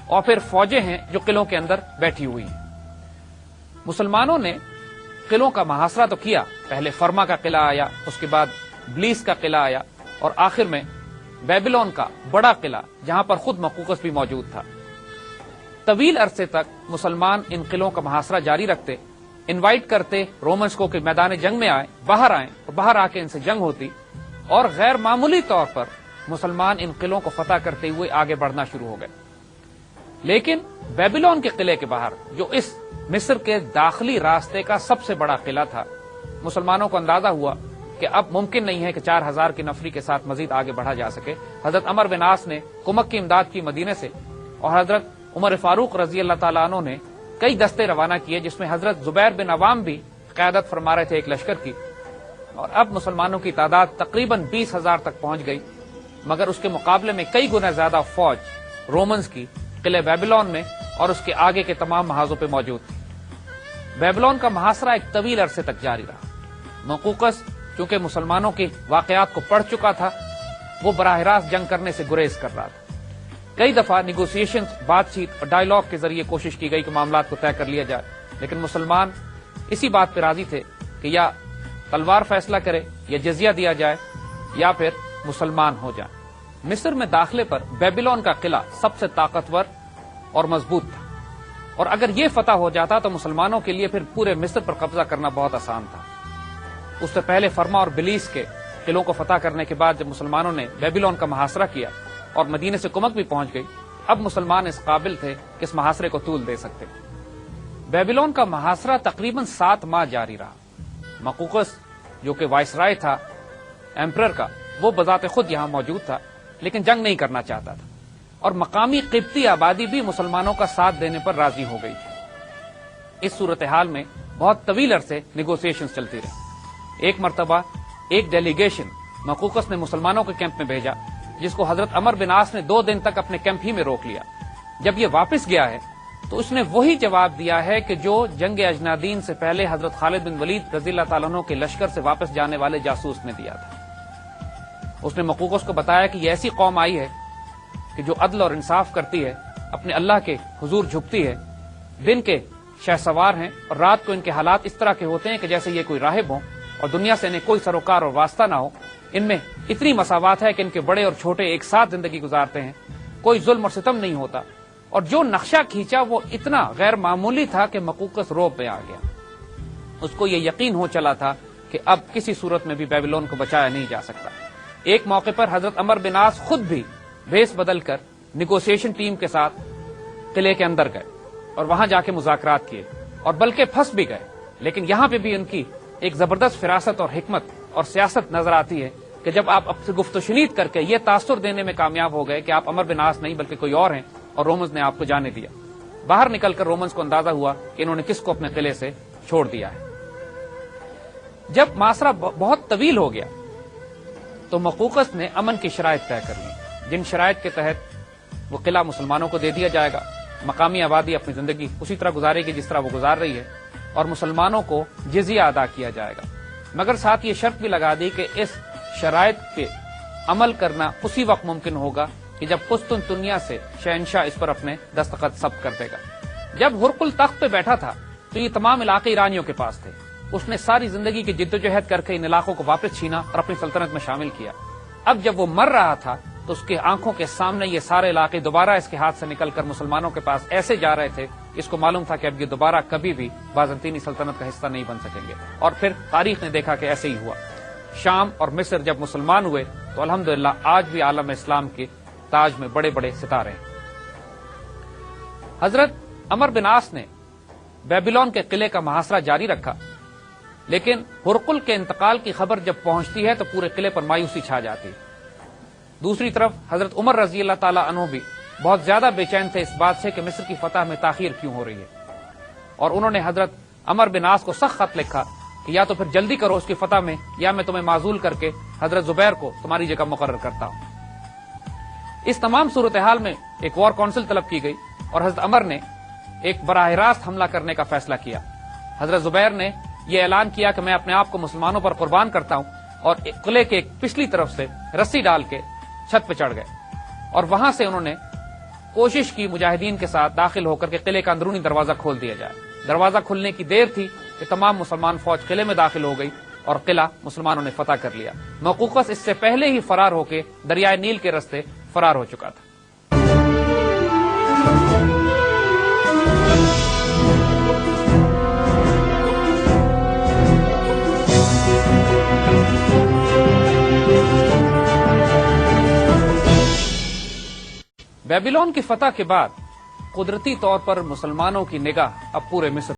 اور پھر فوجیں ہیں جو قلعوں کے اندر بیٹھی ہوئی ہیں۔ مسلمانوں نے قلعوں کا محاصرہ تو کیا، پہلے فرما کا قلعہ آیا، اس کے بعد بلیس کا قلعہ آیا، اور آخر میں بیبلون کا بڑا قلعہ جہاں پر خود مقوقس بھی موجود تھا۔ طویل عرصے تک مسلمان ان قلعوں کا محاصرہ جاری رکھتے، انوائٹ کرتے رومنس کو کہ میدان جنگ میں آئیں، باہر آئیں، اور باہر آ کے ان سے جنگ ہوتی، اور غیر معمولی طور پر مسلمان ان قلعوں کو فتح کرتے ہوئے آگے بڑھنا شروع ہو گئے۔ لیکن بیبلون کے قلعے کے باہر، جو اس مصر کے داخلی راستے کا سب سے بڑا قلعہ تھا، مسلمانوں کو اندازہ ہوا کہ اب ممکن نہیں ہے کہ 4000 کی نفری کے ساتھ مزید آگے بڑھا جا سکے۔ حضرت عمر بن عاص نے کمک کی امداد کی مدینے سے، اور حضرت عمر فاروق رضی اللہ تعالیٰ عنہ نے کئی دستے روانہ کیے، جس میں حضرت زبیر بن عوام بھی قیادت فرما رہے تھے ایک لشکر کی، اور اب مسلمانوں کی تعداد تقریباً 20,000 تک پہنچ گئی، مگر اس کے مقابلے میں کئی گنا زیادہ فوج رومنز کی قلعہ بیبلون میں اور اس کے آگے کے تمام محاذوں پہ موجود تھی۔ بیبلون کا محاصرہ ایک طویل عرصے تک جاری رہا۔ مقوقس چونکہ مسلمانوں کے واقعات کو پڑھ چکا تھا، وہ براہ راست جنگ کرنے سے گریز کر رہا تھا۔ کئی دفعہ نیگوسیشن، بات چیت اور ڈائیلاگ کے ذریعے کوشش کی گئی کہ معاملات کو طے کر لیا جائے، لیکن مسلمان اسی بات پہ راضی تھے کہ یا تلوار فیصلہ کرے، یا جزیہ دیا جائے، یا پھر مسلمان ہو جائیں۔ مصر میں داخلے پر بیبلون کا قلعہ سب سے طاقتور اور مضبوط تھا، اور اگر یہ فتح ہو جاتا تو مسلمانوں کے لیے پھر پورے مصر پر قبضہ کرنا بہت آسان تھا۔ اس سے پہلے فرما اور بلیس کے قلعوں کو فتح کرنے کے بعد جب مسلمانوں نے بیبلون کا محاصرہ کیا اور مدینے سے کمک بھی پہنچ گئی، اب مسلمان اس قابل تھے کہ اس محاصرے کو طول دے سکتے۔ بیبلون کا محاصرہ تقریباً 7 ماہ جاری رہا۔ مقوقس جو کہ وائسرائے تھا ایمپرر کا، وہ بذات خود یہاں موجود تھا، لیکن جنگ نہیں کرنا چاہتا تھا، اور مقامی قبطی آبادی بھی مسلمانوں کا ساتھ دینے پر راضی ہو گئی تھی۔ اس صورتحال میں بہت طویل عرصے نیگوسیشنز چلتی رہی۔ ایک مرتبہ ایک ڈیلیگیشن مقوقس نے مسلمانوں کے کیمپ میں بھیجا، جس کو حضرت عمر بن عاص نے 2 دن تک اپنے کیمپ ہی میں روک لیا۔ جب یہ واپس گیا ہے تو اس نے وہی جواب دیا ہے کہ جو جنگ اجنادین سے پہلے حضرت خالد بن ولید رضی اللہ تعالیٰ عنہ کے لشکر سے واپس جانے والے جاسوس نے دیا تھا۔ اس نے مقوقس کو بتایا کہ یہ ایسی قوم آئی ہے کہ جو عدل اور انصاف کرتی ہے، اپنے اللہ کے حضور جھکتی ہے، دن کے شہ سوار ہیں اور رات کو ان کے حالات اس طرح کے ہوتے ہیں کہ جیسے یہ کوئی راہب ہوں اور دنیا سے انہیں کوئی سروکار اور واسطہ نہ ہو۔ ان میں اتنی مساوات ہے کہ ان کے بڑے اور چھوٹے ایک ساتھ زندگی گزارتے ہیں، کوئی ظلم اور ستم نہیں ہوتا۔ اور جو نقشہ کھینچا وہ اتنا غیر معمولی تھا کہ مقوقس روب میں آ گیا۔ اس کو یہ یقین ہو چلا تھا کہ اب کسی صورت میں بھی بیبلون کو بچایا نہیں جا سکتا۔ ایک موقع پر حضرت عمر بن عاص خود بھی بھیس بدل کر نیگوسیشن ٹیم کے ساتھ قلعے کے اندر گئے اور وہاں جا کے مذاکرات کیے، اور بلکہ پھنس بھی گئے، لیکن یہاں پہ بھی ان کی ایک زبردست فراست اور حکمت اور سیاست نظر آتی ہے کہ جب آپ اب سے گفت و شنید کر کے یہ تاثر دینے میں کامیاب ہو گئے کہ آپ عمر بن عاص نہیں بلکہ کوئی اور ہیں، اور رومنز نے آپ کو جانے دیا۔ باہر نکل کر رومنز کو اندازہ ہوا کہ انہوں نے کس کو اپنے قلعے سے چھوڑ دیا ہے۔ جب معاشرہ بہت طویل ہو گیا تو مقوقس نے امن کی شرائط طے کر لی، جن شرائط کے تحت وہ قلعہ مسلمانوں کو دے دیا جائے گا، مقامی آبادی اپنی زندگی اسی طرح گزارے گی جس طرح وہ گزار رہی ہے، اور مسلمانوں کو جزیہ ادا کیا جائے گا، مگر ساتھ یہ شرط بھی لگا دی کہ اس شرائط پہ عمل کرنا اسی وقت ممکن ہوگا کہ جب قسطنطنیہ سے شہنشاہ اس پر اپنے دستخط ثبت کر دے گا۔ جب ہرقل تخت پہ بیٹھا تھا تو یہ تمام علاقے ایرانیوں کے پاس تھے۔ اس نے ساری زندگی کی جدوجہد کر کے ان علاقوں کو واپس چھینا اور اپنی سلطنت میں شامل کیا۔ اب جب وہ مر رہا تھا تو اس کی آنکھوں کے سامنے یہ سارے علاقے دوبارہ اس کے ہاتھ سے نکل کر مسلمانوں کے پاس ایسے جا رہے تھے، اس کو معلوم تھا کہ اب یہ دوبارہ کبھی بھی بازنطینی سلطنت کا حصہ نہیں بن سکیں گے، اور پھر تاریخ نے دیکھا کہ ایسے ہی ہوا۔ شام اور مصر جب مسلمان ہوئے تو الحمدللہ آج بھی عالم اسلام کے تاج میں بڑے بڑے ستارے ہیں۔ حضرت عمر بن عاص نے بیبیلون کے قلعے کا محاصرہ جاری رکھا، لیکن ہرقل کے انتقال کی خبر جب پہنچتی ہے تو پورے قلعے پر مایوسی چھا جاتی ہے۔ دوسری طرف حضرت عمر رضی اللہ تعالی عنہ بھی بہت زیادہ بے چین تھے اس بات سے کہ مصر کی فتح میں تاخیر کیوں ہو رہی ہے، اور انہوں نے حضرت عمر بن عاص کو سخت خط لکھا کہ یا تو پھر جلدی کرو اس کی فتح میں، یا میں تمہیں معزول کر کے حضرت زبیر کو تمہاری جگہ مقرر کرتا ہوں۔ اس تمام صورتحال میں ایک وار کونسل طلب کی گئی اور حضرت عمر نے ایک براہ راست حملہ کرنے کا فیصلہ کیا۔ حضرت زبیر نے یہ اعلان کیا کہ میں اپنے آپ کو مسلمانوں پر قربان کرتا ہوں، اور قلعے کے ایک پچھلی طرف سے رسی ڈال کے چھت پہ چڑھ گئے، اور وہاں سے انہوں نے کوشش کی مجاہدین کے ساتھ داخل ہو کر کے قلعے کا اندرونی دروازہ کھول دیا جائے۔ دروازہ کھلنے کی دیر تھی کہ تمام مسلمان فوج قلعے میں داخل ہو گئی اور قلعہ مسلمانوں نے فتح کر لیا۔ موقوقس اس سے پہلے ہی فرار ہو کے دریائے نیل کے راستے فرار ہو چکا تھا۔ بیبیلون کی فتح کے بعد قدرتی طور پر مسلمانوں کی نگاہ اب پورے مصر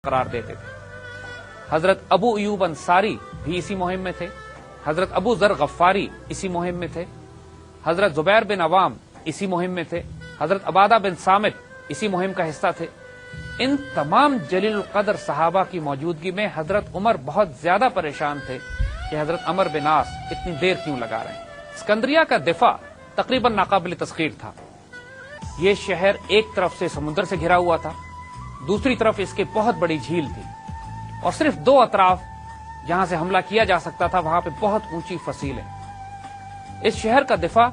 قرار دیتے تھے۔ حضرت ابو ایوب انصاری بھی اسی مہم میں تھے، حضرت ابو ذر غفاری اسی مہم میں تھے، حضرت زبیر بن عوام اسی مہم میں تھے، حضرت عبادہ بن صامت اسی مہم کا حصہ تھے۔ ان تمام جلیل القدر صحابہ کی موجودگی میں حضرت عمر بہت زیادہ پریشان تھے کہ حضرت عمر بن عاص اتنی دیر کیوں لگا رہے ہیں۔ اسکندریہ کا دفاع تقریباً ناقابل تسخیر تھا۔ یہ شہر ایک طرف سے سمندر سے گھرا ہوا تھا، دوسری طرف اس کے بہت بڑی جھیل تھی، اور صرف دو اطراف جہاں سے حملہ کیا جا سکتا تھا وہاں پہ بہت اونچی فصیلیں۔ اس شہر کا دفاع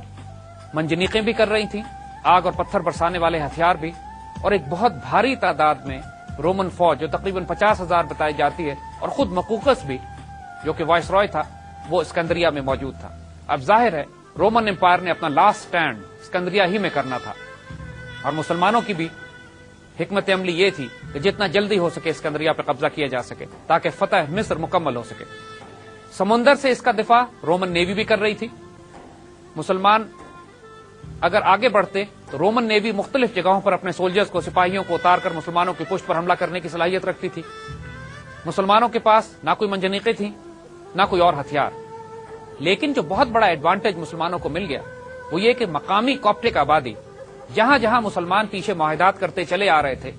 منجنیقیں بھی کر رہی تھیں، آگ اور پتھر برسانے والے ہتھیار بھی، اور ایک بہت بھاری تعداد میں رومن فوج جو تقریباً 50,000 بتائی جاتی ہے، اور خود مقوقس بھی جو کہ وائس رائے تھا وہ اسکندریہ میں موجود تھا۔ اب ظاہر ہے رومن امپائر نے اپنا لاسٹ سٹینڈ اسکندریہ ہی میں کرنا تھا، اور مسلمانوں کی بھی حکمت عملی یہ تھی کہ جتنا جلدی ہو سکے اسکندریہ پہ قبضہ کیا جا سکے تاکہ فتح مصر مکمل ہو سکے۔ سمندر سے اس کا دفاع رومن نیوی بھی کر رہی تھی۔ مسلمان اگر آگے بڑھتے تو رومن نیوی مختلف جگہوں پر اپنے سولجرز کو، سپاہیوں کو اتار کر مسلمانوں کی پشت پر حملہ کرنے کی صلاحیت رکھتی تھی۔ مسلمانوں کے پاس نہ کوئی منجنیقیں تھیں نہ کوئی اور ہتھیار، لیکن جو بہت بڑا ایڈوانٹیج مسلمانوں کو مل گیا وہ یہ کہ مقامی کوپٹک آبادی جہاں جہاں مسلمان پیچھے معاہدات کرتے چلے آ رہے تھے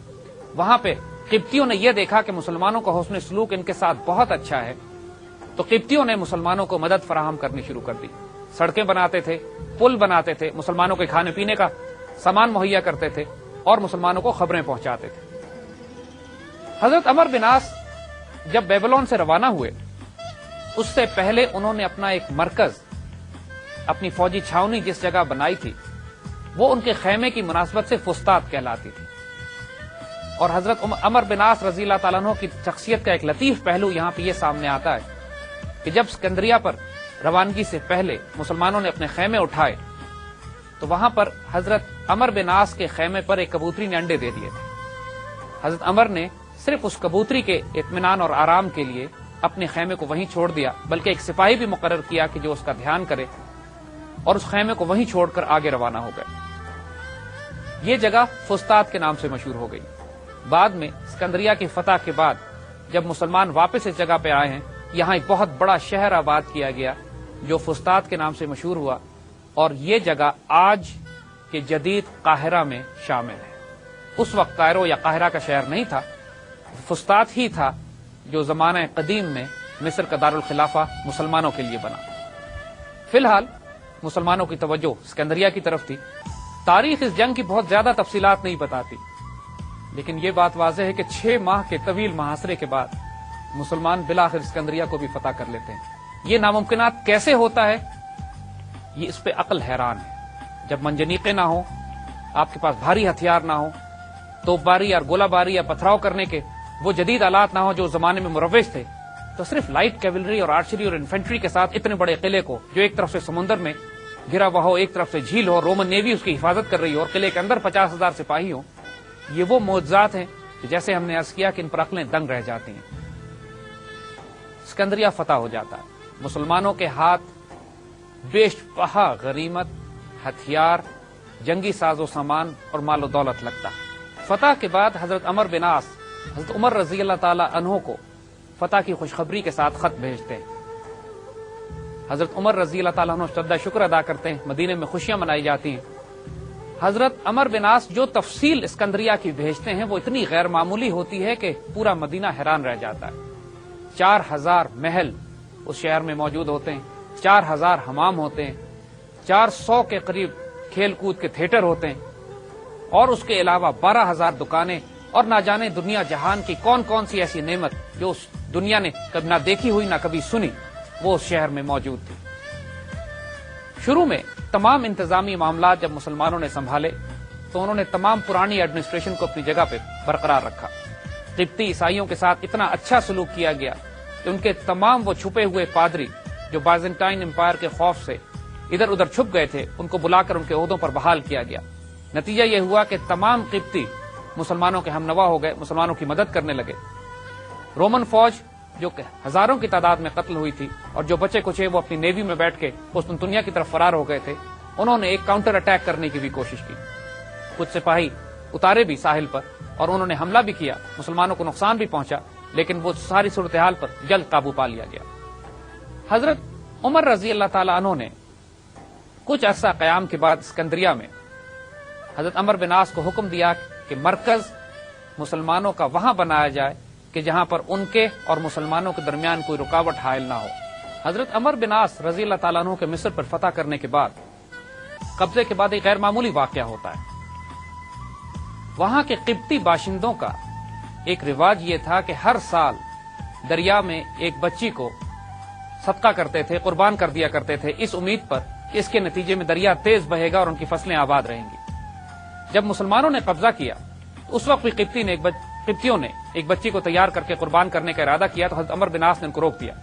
وہاں پہ قبطیوں نے یہ دیکھا کہ مسلمانوں کا حسن سلوک ان کے ساتھ بہت اچھا ہے، تو قبطیوں نے مسلمانوں کو مدد فراہم کرنی شروع کر دی۔ سڑکیں بناتے تھے، پل بناتے تھے، مسلمانوں کے کھانے پینے کا سامان مہیا کرتے تھے اور مسلمانوں کو خبریں پہنچاتے تھے۔ حضرت عمر بن عاص جب بیبلون سے روانہ ہوئے اس سے پہلے انہوں نے اپنا ایک مرکز، اپنی فوجی چھاونی جس جگہ بنائی تھی وہ ان کے خیمے کی مناسبت سے فسطاط کہلاتی تھی. اور حضرت عمر بن عاص رضی اللہ تعالیٰ عنہ کی شخصیت کا ایک لطیف پہلو یہاں پہ یہ سامنے آتا ہے کہ جب اسکندریہ پر روانگی سے پہلے مسلمانوں نے اپنے خیمے اٹھائے تو وہاں پر حضرت عمر بن عاص کے خیمے پر ایک کبوتری نے انڈے دے دیے تھے. حضرت عمر نے صرف اس کبوتری کے اطمینان اور آرام کے لیے اپنے خیمے کو وہیں چھوڑ دیا، بلکہ ایک سپاہی بھی مقرر کیا کہ جو اس کا دھیان کرے، اور اس خیمے کو وہیں چھوڑ کر آگے روانہ ہو گئے. یہ جگہ فسطاط کے نام سے مشہور ہو گئی. بعد میں اسکندریہ کی فتح کے بعد جب مسلمان واپس اس جگہ پہ آئے ہیں، یہاں ایک بہت بڑا شہر آباد کیا گیا جو فسطاط کے نام سے مشہور ہوا، اور یہ جگہ آج کے جدید قاہرہ میں شامل ہے. اس وقت کائرو یا قاہرہ کا شہر نہیں تھا، فسطاط ہی تھا جو زمانہ قدیم میں مصر کا دارالخلافہ مسلمانوں کے لیے بنا. فی الحال مسلمانوں کی توجہ اسکندریہ کی طرف تھی. تاریخ اس جنگ کی بہت زیادہ تفصیلات نہیں بتاتی، لیکن یہ بات واضح ہے کہ 6 ماہ کے طویل محاصرے کے بعد مسلمان بالآخر اسکندریہ کو بھی فتح کر لیتے ہیں. یہ ناممکنات کیسے ہوتا ہے، یہ اس پہ عقل حیران ہے. جب منجنیقیں نہ ہوں، آپ کے پاس بھاری ہتھیار نہ ہوں، توپ باری اور گولہ باری یا پتھراؤ کرنے کے وہ جدید آلات نہ ہوں جو زمانے میں مروج تھے، تو صرف لائٹ کیولری اور آرچری اور انفینٹری کے ساتھ اتنے بڑے قلعے کو، جو ایک طرف سے سمندر میں گھرا ہوا ہو، ایک طرف سے جھیل ہو، رومن نیوی اس کی حفاظت کر رہی ہو، اور قلعے کے اندر 50,000 سپاہی ہوں، یہ وہ معجزات ہیں کہ جیسے ہم نے عرض کیا کہ ان پر عقلیں دنگ رہ جاتی ہیں. اسکندریہ فتح ہو جاتا ہے، مسلمانوں کے ہاتھ بیش بہا غنیمت، ہتھیار، جنگی ساز و سامان اور مال و دولت لگتا ہے. فتح کے بعد حضرت عمر بن عاص حضرت عمر رضی اللہ تعالی عنہ کو فتح کی خوشخبری کے ساتھ خط بھیجتے ہیں. حضرت عمر رضی اللہ تعالیٰ عنہ سجدہ شکر ادا کرتے ہیں، مدینے میں خوشیاں منائی جاتی ہیں. حضرت عمر بن عاص جو تفصیل اسکندریہ کی بھیجتے ہیں وہ اتنی غیر معمولی ہوتی ہے کہ پورا مدینہ حیران رہ جاتا ہے. 4000 محل اس شہر میں موجود ہوتے ہیں، 4000 حمام ہوتے ہیں، 400 کے قریب کھیل کود کے تھیٹر ہوتے ہیں، اور اس کے علاوہ 12,000 دکانیں، اور نہ جانے دنیا جہان کی کون کون سی ایسی نعمت جو اس دنیا نے کبھی نہ دیکھی ہوئی نہ کبھی سنی وہ اس شہر میں موجود تھی. شروع میں تمام انتظامی معاملات جب مسلمانوں نے سنبھالے تو انہوں نے تمام پرانی ایڈمنسٹریشن کو اپنی جگہ پہ برقرار رکھا. قبطی عیسائیوں کے ساتھ اتنا اچھا سلوک کیا گیا کہ ان کے تمام وہ چھپے ہوئے پادری جو بائزنٹائن امپائر کے خوف سے ادھر ادھر چھپ گئے تھے ان کو بلا کر ان کے عہدوں پر بحال کیا گیا. نتیجہ یہ ہوا کہ تمام قبطی مسلمانوں کے ہم نوا ہو گئے، مسلمانوں کی مدد کرنے لگے. رومن فوج جو کہ ہزاروں کی تعداد میں قتل ہوئی تھی اور جو بچے کچھ وہ اپنی نیوی میں بیٹھ کے قسطنطنیہ کی طرف فرار ہو گئے تھے، انہوں نے ایک کاؤنٹر اٹیک کرنے کی بھی کوشش کی. کچھ سپاہی اتارے بھی ساحل پر اور انہوں نے حملہ بھی کیا، مسلمانوں کو نقصان بھی پہنچا، لیکن وہ ساری صورتحال پر جلد قابو پا لیا گیا. حضرت عمر رضی اللہ تعالی عنہ نے کچھ عرصہ قیام کے بعد اسکندریہ میں حضرت عمر بن عاص کو حکم دیا کہ مرکز مسلمانوں کا وہاں بنایا جائے کہ جہاں پر ان کے اور مسلمانوں کے درمیان کوئی رکاوٹ حائل نہ ہو. حضرت عمر بن عاص رضی اللہ تعالیٰ عنہ کے مصر پر فتح کرنے کے بعد قبضے کے بعد ایک غیر معمولی واقعہ ہوتا ہے. وہاں کے قبطی باشندوں کا ایک رواج یہ تھا کہ ہر سال دریا میں ایک بچی کو صدقہ کرتے تھے، قربان کر دیا کرتے تھے، اس امید پر کہ اس کے نتیجے میں دریا تیز بہے گا اور ان کی فصلیں آباد رہیں گی. جب مسلمانوں نے قبضہ کیا تو اس وقت بھی قبطیوں نے ایک بچی کو تیار کر کے قربان کرنے کا ارادہ کیا تو حضرت عمر بن عاص نے ان کو روک دیا.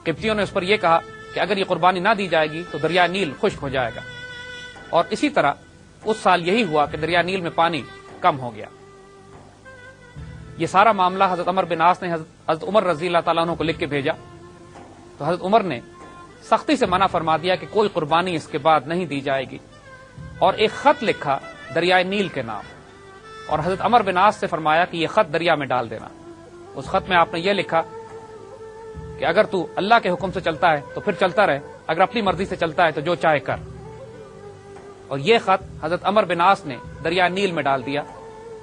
قبطیوں نے اس پر یہ کہا کہ اگر یہ قربانی نہ دی جائے گی تو دریا نیل خشک ہو جائے گا، اور اسی طرح اس سال یہی ہوا کہ دریا نیل میں پانی کم ہو گیا. یہ سارا معاملہ حضرت عمر بن عاص نے حضرت عمر رضی اللہ تعالیٰ عنہ کو لکھ کے بھیجا تو حضرت عمر نے سختی سے منع فرما دیا کہ کوئی قربانی اس کے بعد نہیں دی جائے گی، اور ایک خط لکھا دریائے نیل کے نام، اور حضرت عمر بن عاص سے فرمایا کہ یہ خط دریا میں ڈال دینا. اس خط میں آپ نے یہ لکھا کہ اگر تو اللہ کے حکم سے چلتا ہے تو پھر چلتا رہے، اگر اپنی مرضی سے چلتا ہے تو جو چاہے کر. اور یہ خط حضرت عمر بن عاص نے دریا نیل میں ڈال دیا،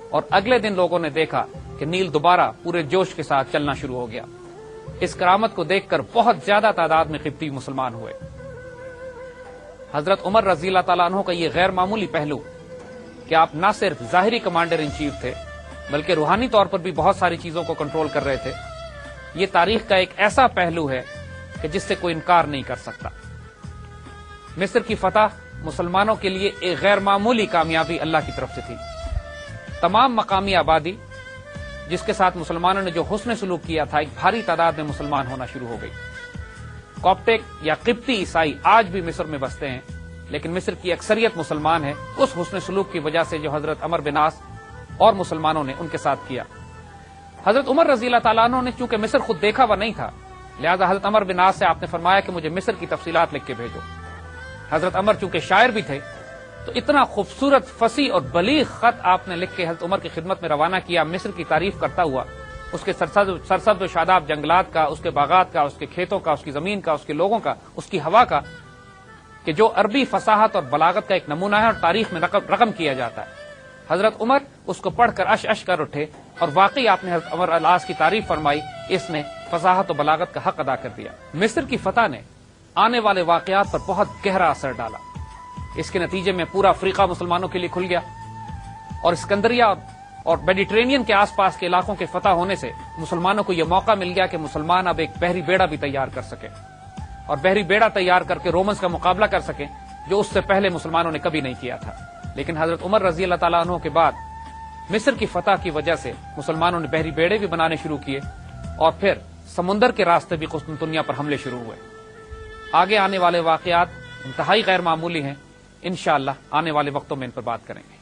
اور اگلے دن لوگوں نے دیکھا کہ نیل دوبارہ پورے جوش کے ساتھ چلنا شروع ہو گیا. اس کرامت کو دیکھ کر بہت زیادہ تعداد میں قبطی مسلمان ہوئے. حضرت عمر رضی اللہ تعالیٰ عنہ کا یہ غیر معمولی پہلو کہ آپ نہ صرف ظاہری کمانڈر ان چیف تھے بلکہ روحانی طور پر بھی بہت ساری چیزوں کو کنٹرول کر رہے تھے. یہ تاریخ کا ایک ایسا پہلو ہے کہ جس سے کوئی انکار نہیں کر سکتا. مصر کی فتح مسلمانوں کے لیے ایک غیر معمولی کامیابی اللہ کی طرف سے تھی. تمام مقامی آبادی جس کے ساتھ مسلمانوں نے جو حسن سلوک کیا تھا، ایک بھاری تعداد میں مسلمان ہونا شروع ہو گئی. کاپٹک یا قبطی عیسائی آج بھی مصر میں بستے ہیں، لیکن مصر کی اکثریت مسلمان ہے اس حسن سلوک کی وجہ سے جو حضرت عمر بن عاص اور مسلمانوں نے ان کے ساتھ کیا. حضرت عمر رضی اللہ تعالیٰ عنہ نے چونکہ مصر خود دیکھا ہوا نہیں تھا، لہذا حضرت عمر بن عاص سے آپ نے فرمایا کہ مجھے مصر کی تفصیلات لکھ کے بھیجو. حضرت عمر چونکہ شاعر بھی تھے تو اتنا خوبصورت، فصیح اور بلیغ خط آپ نے لکھ کے حضرت عمر کی خدمت میں روانہ کیا، مصر کی تعریف کرتا ہوا، اس کے سرسبز و شاداب جنگلات کا، اس کے باغات کا، اس کے کھیتوں کا، اس کی زمین کا، اس کے لوگوں کا، اس کی ہوا کا، کہ جو عربی فصاحت اور بلاغت کا ایک نمونہ ہے اور تاریخ میں رقم کیا جاتا ہے. حضرت عمر اس کو پڑھ کر اش کر اٹھے اور واقعی آپ نے حضرت عمر العاص کی تعریف فرمائی، اس نے فصاحت و بلاغت کا حق ادا کر دیا. مصر کی فتح نے آنے والے واقعات پر بہت گہرا اثر ڈالا. اس کے نتیجے میں پورا افریقہ مسلمانوں کے لیے کھل گیا اور اسکندریہ اور میڈیٹرینین کے آس پاس کے علاقوں کے فتح ہونے سے مسلمانوں کو یہ موقع مل گیا کہ مسلمان اب ایک بحری بیڑا بھی تیار کر سکیں اور بحری بیڑا تیار کر کے رومنز کا مقابلہ کر سکیں جو اس سے پہلے مسلمانوں نے کبھی نہیں کیا تھا. لیکن حضرت عمر رضی اللہ تعالیٰ عنہ کے بعد مصر کی فتح کی وجہ سے مسلمانوں نے بحری بیڑے بھی بنانے شروع کیے اور پھر سمندر کے راستے بھی قسطنطنیہ پر حملے شروع ہوئے. آگے آنے والے واقعات انتہائی غیر معمولی ہیں. انشاءاللہ آنے والے وقتوں میں ان پر بات کریں گے.